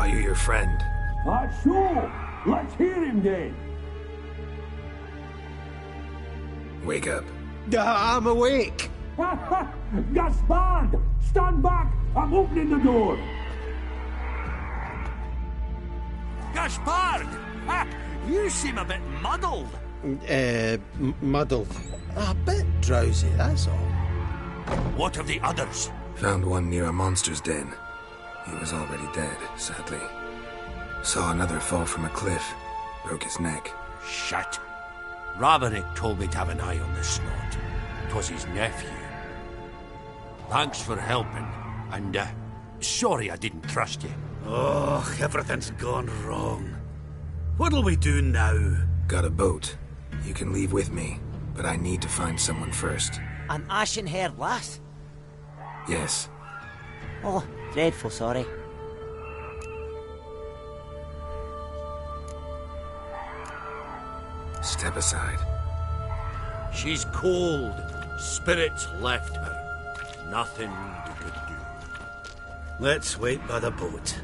you your friend? Sure. Let's hear him then. Wake up. I'm awake. Gaspard! Stand back! I'm opening the door! Gaspard! You seem a bit muddled. Muddled. A bit drowsy, that's all. What of the others? Found one near a monster's den. He was already dead, sadly. Saw another fall from a cliff. Broke his neck. Shit. Raverick told me to have an eye on the snot. 'Twas his nephew. Thanks for helping, and sorry I didn't trust you. Oh, everything's gone wrong. What'll we do now? Got a boat. You can leave with me, but I need to find someone first. An ashen-haired lass? Yes. Oh, dreadful sorry. Step aside. She's cold. Spirits left her. Nothing you could do. Let's wait by the boat.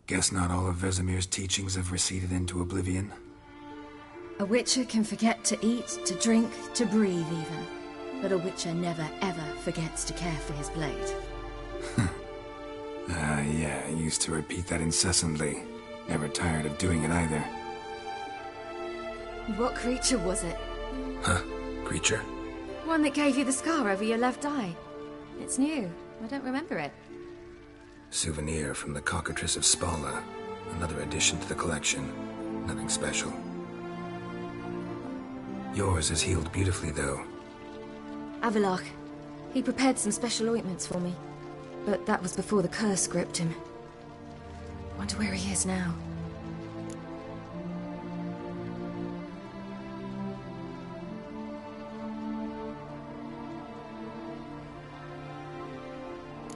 Guess not all of Vesemir's teachings have receded into oblivion. A witcher can forget to eat, to drink, to breathe even. But a witcher never ever forgets to care for his blade. Yeah, I used to repeat that incessantly. Never tired of doing it either. What creature was it? Huh? Creature? One that gave you the scar over your left eye. It's new. I don't remember it. Souvenir from the Cockatrice of Spala. Another addition to the collection. Nothing special. Yours is healed beautifully, though. Avalach. He prepared some special ointments for me. But that was before the curse gripped him. Wonder where he is now.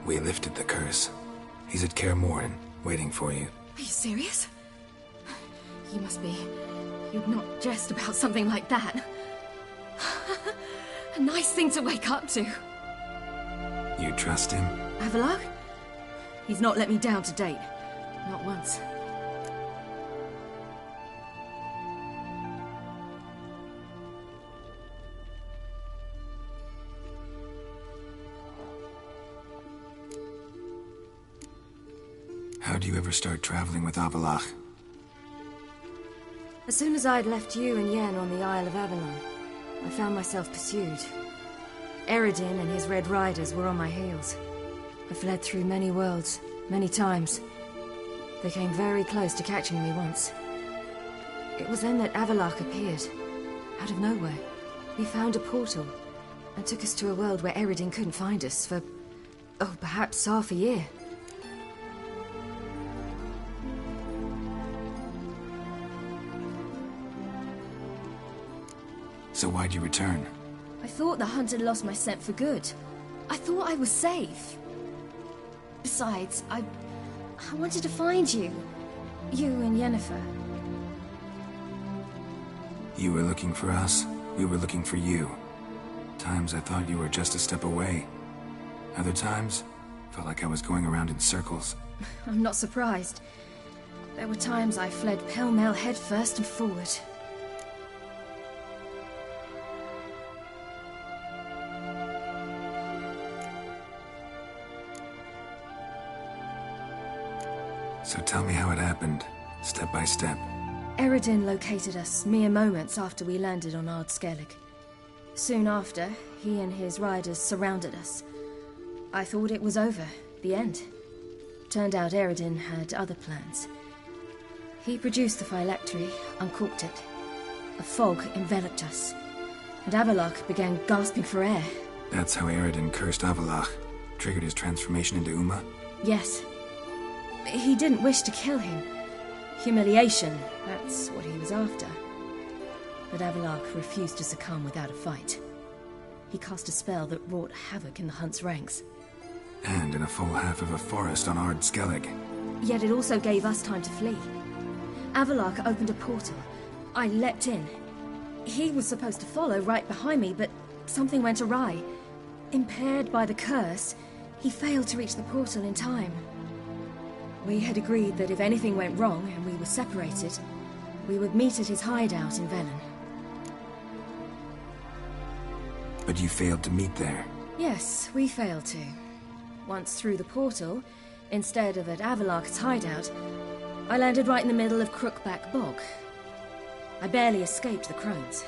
We lifted the curse. He's at Kaer Morhen, waiting for you. Are you serious? You must be. You'd not jest about something like that. A nice thing to wake up to. You trust him? Avallac'h? He's not let me down to date. Not once. How'd you ever start traveling with Avallac'h? As soon as I'd left you and Yen on the Isle of Avalon, I found myself pursued. Eredin and his Red Riders were on my heels. I fled through many worlds, many times. They came very close to catching me once. It was then that Avallac'h appeared, out of nowhere. He found a portal, and took us to a world where Eredin couldn't find us for, perhaps half a year. So why'd you return? I thought the hunt had lost my scent for good. I thought I was safe. Besides, I wanted to find you. You and Yennefer. You were looking for us, we were looking for you. Times I thought you were just a step away. Other times, felt like I was going around in circles. I'm not surprised. There were times I fled pell-mell headfirst and forward. So tell me how it happened, step by step. Eredin located us mere moments after we landed on Ard Skellig. Soon after, he and his riders surrounded us. I thought it was over, the end. Turned out Eredin had other plans. He produced the phylactery, uncorked it. A fog enveloped us, and Avallac'h began gasping for air. That's how Eredin cursed Avallac'h, triggered his transformation into Uma? Yes. He didn't wish to kill him. Humiliation, that's what he was after. But Avallac'h refused to succumb without a fight. He cast a spell that wrought havoc in the hunt's ranks. And in a full half of a forest on Ard Skellig. Yet it also gave us time to flee. Avallac'h opened a portal. I leapt in. He was supposed to follow right behind me, but something went awry. Impaired by the curse, he failed to reach the portal in time. We had agreed that if anything went wrong and we were separated, we would meet at his hideout in Velen. But you failed to meet there. Yes, we failed to. Once through the portal, instead of at Avallac'h's hideout, I landed right in the middle of Crookback Bog. I barely escaped the crones.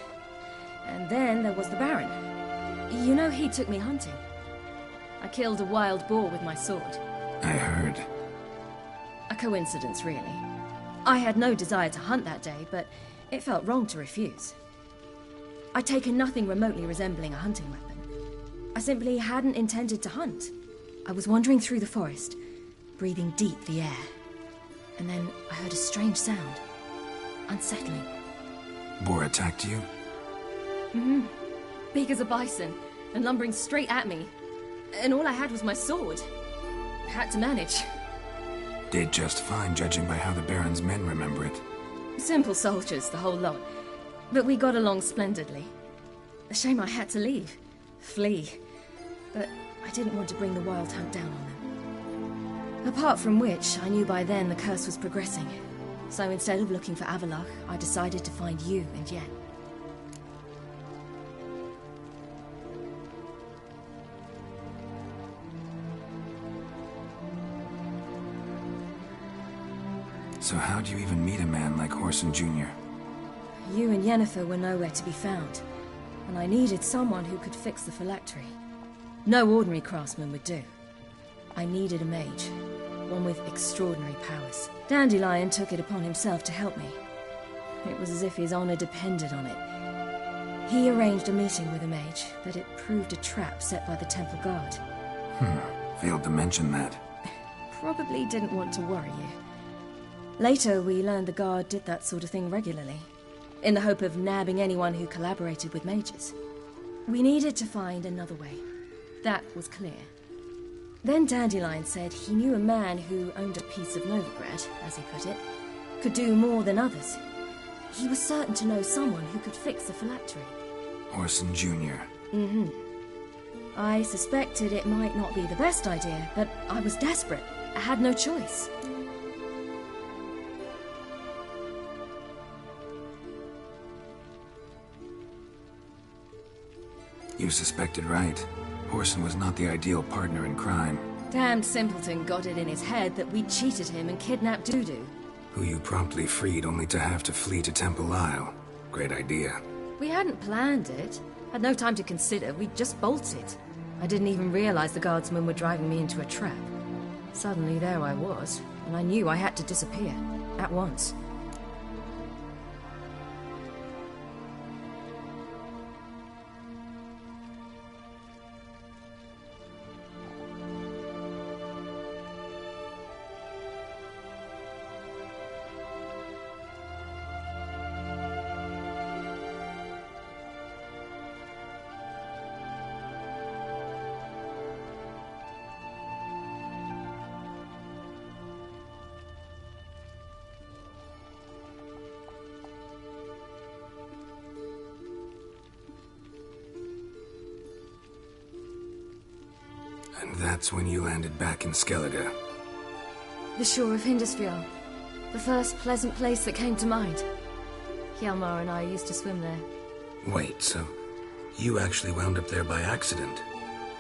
And then there was the Baron. You know, he took me hunting. I killed a wild boar with my sword. I heard. A coincidence, really. I had no desire to hunt that day, but it felt wrong to refuse. I'd taken nothing remotely resembling a hunting weapon. I simply hadn't intended to hunt. I was wandering through the forest, breathing deep the air. And then I heard a strange sound. Unsettling. Boar attacked you? Mm-hmm. Big as a bison, and lumbering straight at me. And all I had was my sword. I had to manage. Did just fine, judging by how the Baron's men remember it. Simple soldiers, the whole lot. But we got along splendidly. A shame I had to leave. Flee. But I didn't want to bring the Wild Hunt down on them. Apart from which, I knew by then the curse was progressing. So instead of looking for Avallac'h, I decided to find you and Yen. So how'd you even meet a man like Whoreson Jr.? You and Yennefer were nowhere to be found, and I needed someone who could fix the phylactery. No ordinary craftsman would do. I needed a mage, one with extraordinary powers. Dandelion took it upon himself to help me. It was as if his honor depended on it. He arranged a meeting with a mage, but it proved a trap set by the Temple Guard. Failed to mention that. Probably didn't want to worry you. Later, we learned the Guard did that sort of thing regularly, in the hope of nabbing anyone who collaborated with mages. We needed to find another way. That was clear. Then Dandelion said he knew a man who owned a piece of Novigrad, as he put it, could do more than others. He was certain to know someone who could fix the phylactery. Orson Jr. Mm-hmm. I suspected it might not be the best idea, but I was desperate. I had no choice. You suspected right. Orson was not the ideal partner in crime. Damned simpleton got it in his head that we'd cheated him and kidnapped Dudu. Who you promptly freed only to have to flee to Temple Isle. Great idea. We hadn't planned it. Had no time to consider. We just bolted. I didn't even realize the guardsmen were driving me into a trap. Suddenly there I was, and I knew I had to disappear. At once. And that's when you landed back in Skellige. The shore of Hindusfjord. The first pleasant place that came to mind. Hjalmar and I used to swim there. Wait, so you actually wound up there by accident?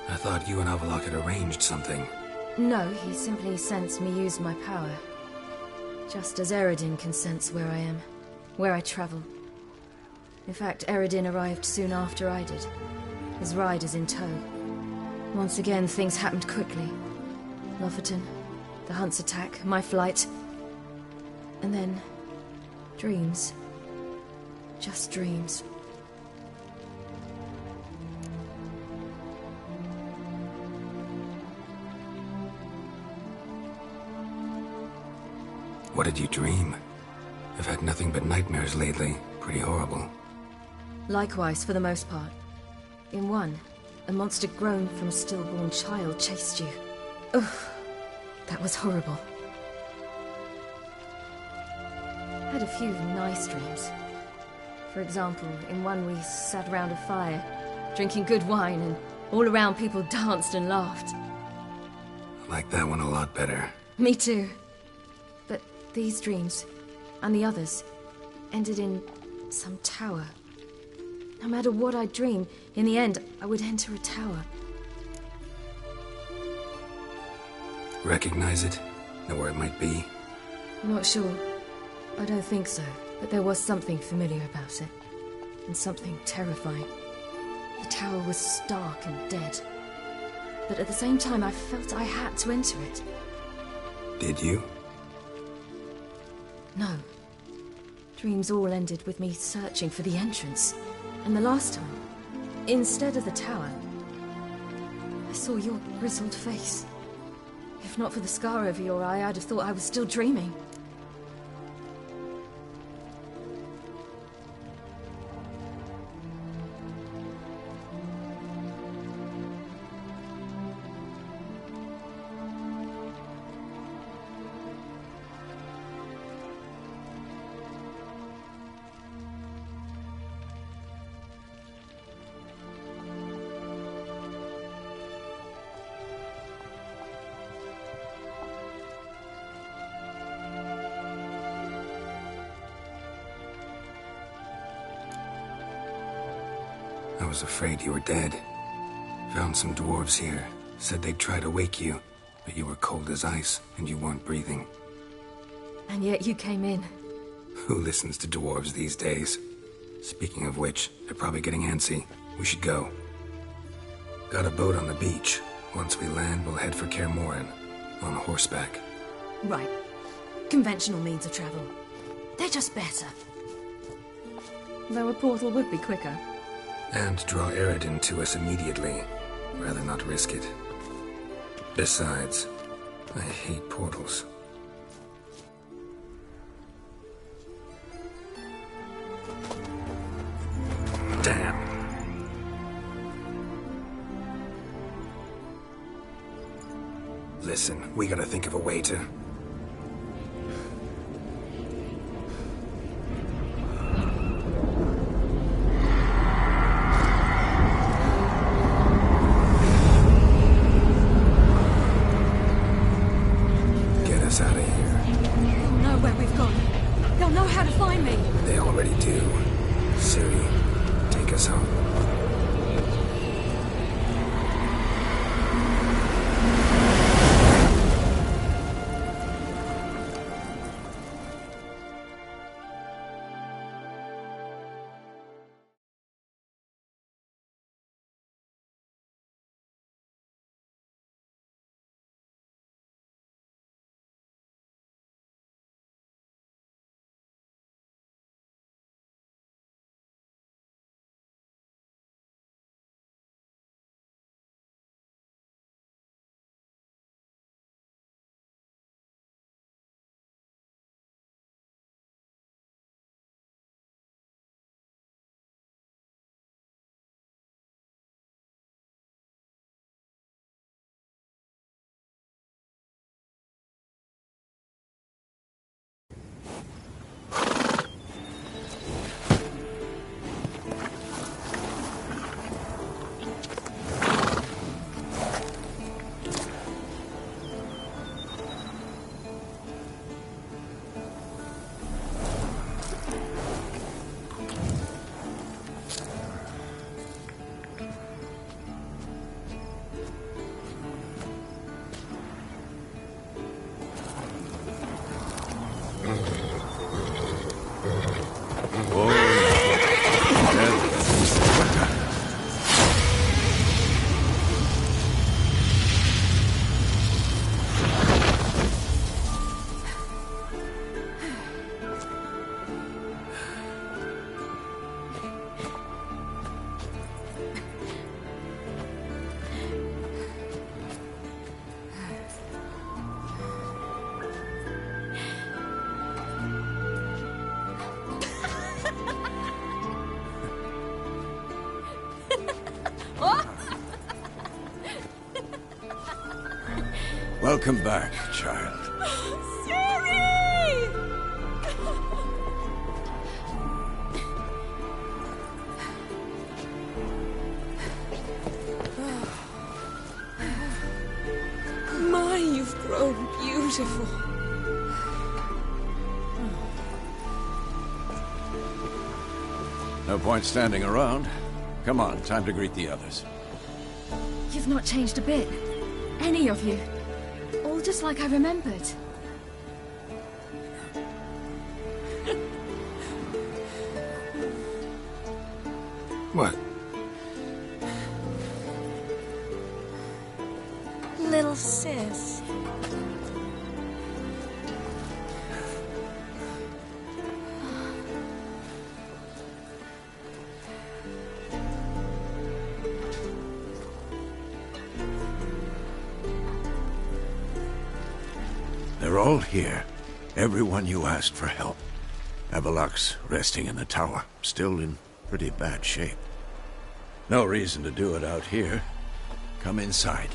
I thought you and Avalok had arranged something. No, he simply sensed me use my power. Just as Eredin can sense where I am, where I travel. In fact, Eredin arrived soon after I did. His riders in tow. Once again, things happened quickly. Lofoten, the Hunt's attack, my flight. And then... dreams. Just dreams. What did you dream? I've had nothing but nightmares lately. Pretty horrible. Likewise, for the most part. In one, a monster grown from a stillborn child chased you. Ugh, that was horrible. Had a few nice dreams. For example, in one we sat around a fire, drinking good wine, and all around people danced and laughed. I like that one a lot better. Me too. But these dreams, and the others, ended in some tower. No matter what I dreamed, in the end, I would enter a tower. Recognize it? Know where it might be? I'm not sure. I don't think so. But there was something familiar about it. And something terrifying. The tower was stark and dead. But at the same time, I felt I had to enter it. Did you? No. Dreams all ended with me searching for the entrance. And the last time, instead of the tower, I saw your grizzled face. If not for the scar over your eye, I'd have thought I was still dreaming. I was afraid you were dead. Found some dwarves here. Said they'd try to wake you, but you were cold as ice, and you weren't breathing. And yet you came in. Who listens to dwarves these days? Speaking of which, they're probably getting antsy. We should go. Got a boat on the beach. Once we land, we'll head for Kaer Morhen. On horseback. Right. Conventional means of travel. They're just better. Though a portal would be quicker. And draw Eredin to us immediately. Rather not risk it. Besides, I hate portals. Damn. Listen, we gotta think of a way to... Get us out of here. They'll know where we've gone. They'll know how to find me. They already do. Siri, take us home. Welcome back, child. Siri! My, you've grown beautiful. No point standing around. Come on, time to greet the others. You've not changed a bit. Any of you. All just like I remembered. What? Little sis. They're all here. Everyone you asked for help. Avalok's resting in the tower, still in pretty bad shape. No reason to do it out here. Come inside.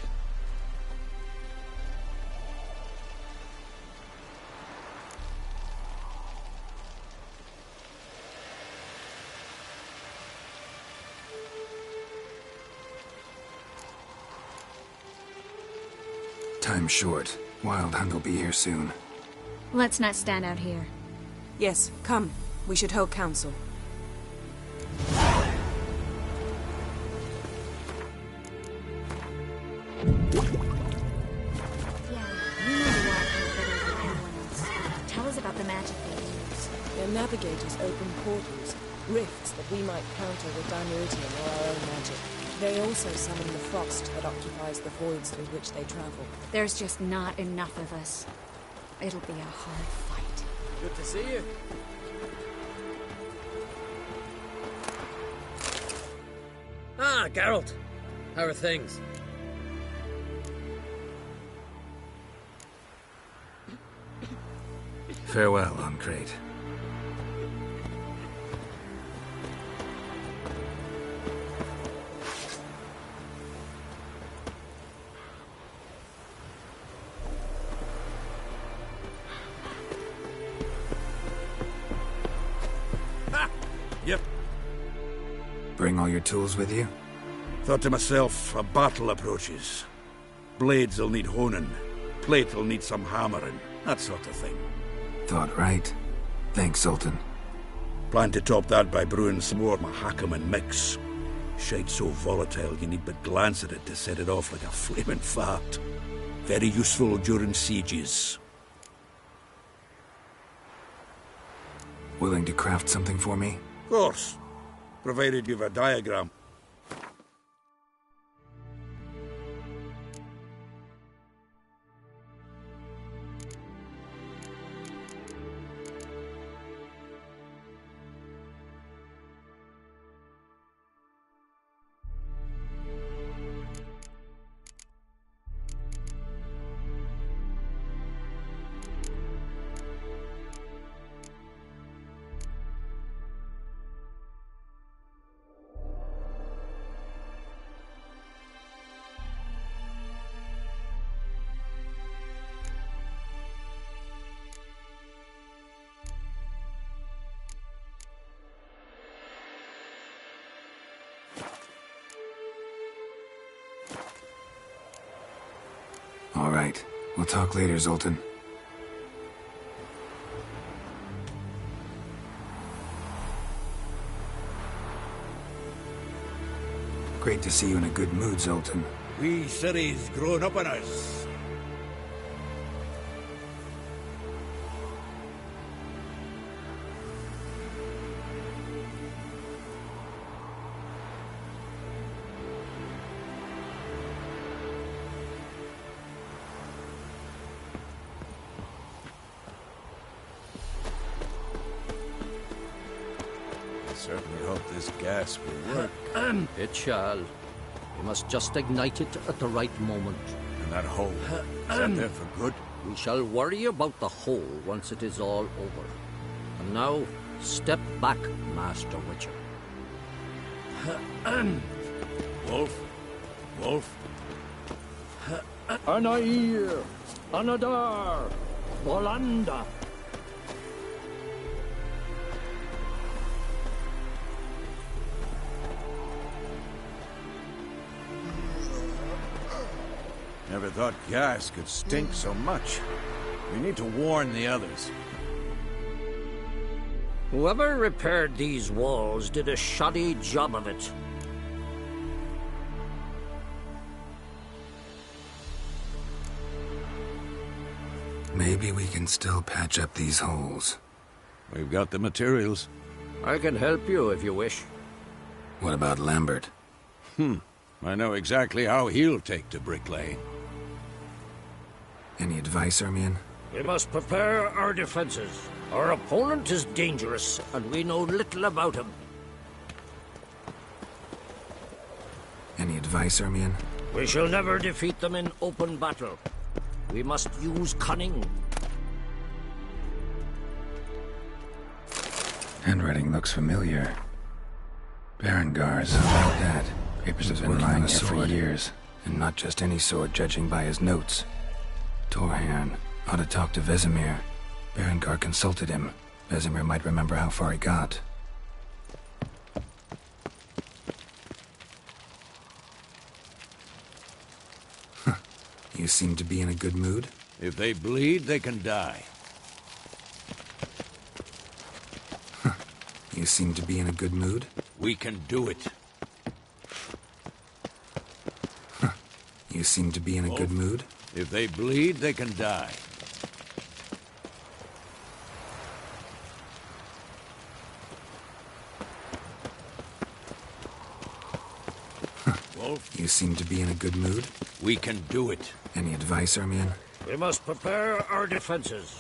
Time's short. Wild Hunt will be here soon. Let's not stand out here. Yes, come. We should hold council. Tell us about the magic they use. Their navigators open portals, rifts that we might counter with Dimeritium or our own magic. They also summon the frost that occupies the voids through which they travel. There's just not enough of us. It'll be a hard fight. Good to see you. Ah, Geralt. How are things? Farewell, Uncrate. bring all your tools with you? Thought to myself, a battle approaches. Blades'll need honing, plate'll need some hammering, that sort of thing. Thought right. Thanks, Sultan. Plan to top that by brewing some more Mahakaman mix. Shite so volatile you need but glance at it to set it off like a flaming fart. Very useful during sieges. Willing to craft something for me? Of course, provided you've a diagram. All right. We'll talk later, Zoltan. Great to see you in a good mood, Zoltan. We city's grown up on us. Certainly hope this gas will work. It shall. We must just ignite it at the right moment. And that hole, is that there for good? We shall worry about the hole once it is all over. And now, step back, Master Witcher. Wolf? Wolf? Anair! Anadar! Bolanda! Never thought gas could stink so much. We need to warn the others. Whoever repaired these walls did a shoddy job of it. Maybe we can still patch up these holes. We've got the materials. I can help you if you wish. What about Lambert? I know exactly how he'll take to bricklaying. Any advice, Ermion? We must prepare our defenses. Our opponent is dangerous, and we know little about him. Any advice, Ermion? We shall never defeat them in open battle. We must use cunning. Handwriting looks familiar. Berengar's, how about that? Papers have been lying here for years. And not just any sword, judging by his notes. Torhan ought to talk to Vesemir. Berengar consulted him. Vesemir might remember how far he got. You seem to be in a good mood. If they bleed, they can die. You seem to be in a good mood. We can do it. You seem to be in a good mood. If they bleed, they can die. Wolf? You seem to be in a good mood. We can do it. Any advice, Ermion? We must prepare our defenses.